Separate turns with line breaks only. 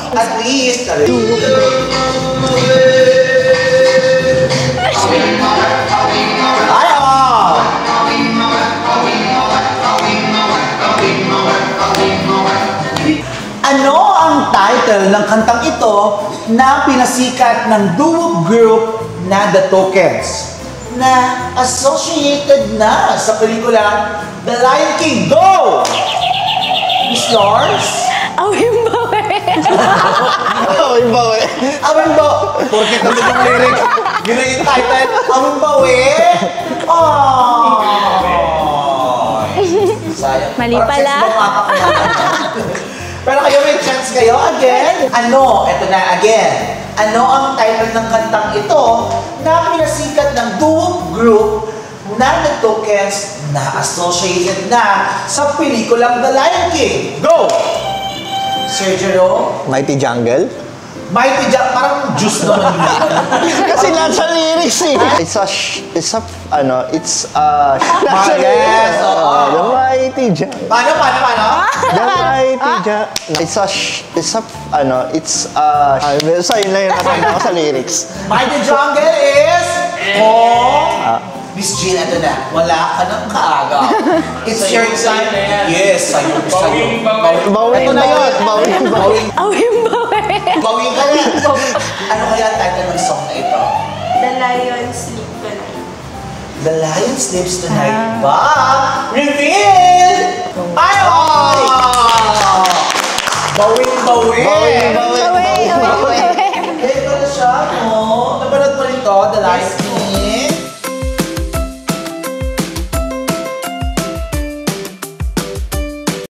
At least, ay, oh! Ano ang title ng kantang ito na pinasikat ng duo group na The Tokens na associated na sa pelikulang The Lion King? Go! Miss Lars?
Awimbawe.
Awimbawe.
Awimbawe. Porkit naman yung lyrics. Yun yung title. Awimbawe. Oh. Sayang.
Mali pala.
Pero kayo may chance kayo again. Ano? Ito na again. Ano ang title ng kantang ito na pinasikat ng duo group na The Tokens na associated na sa pelikulang The Lion King? Go! Sir Jerome?
Mighty Jungle?
Mighty Jungle, parang juice naman yun.
Kasi lahat sa lyrics eh. It's a
Yes, oo.
The Mighty Jungle.
Paano?
The Mighty Jungle. So yun lang yung natanda ko sa lyrics.
Mighty Jungle is... Miss Jean, ito na. Wala ka ng kaaga. It's your time. Yes, sa'yo.
Bawing
Ito na yun. Bawing.
Awimbawe.
Bawing ka na. Ano kaya ang title ng song na ito?
The Lion Sleep Tonight.
The Lion Sleeps Tonight ba? Reveal! Ay, oh! Bawing.
Away.
Eh, ito na siya, no? Napanood mo rin to, The Lion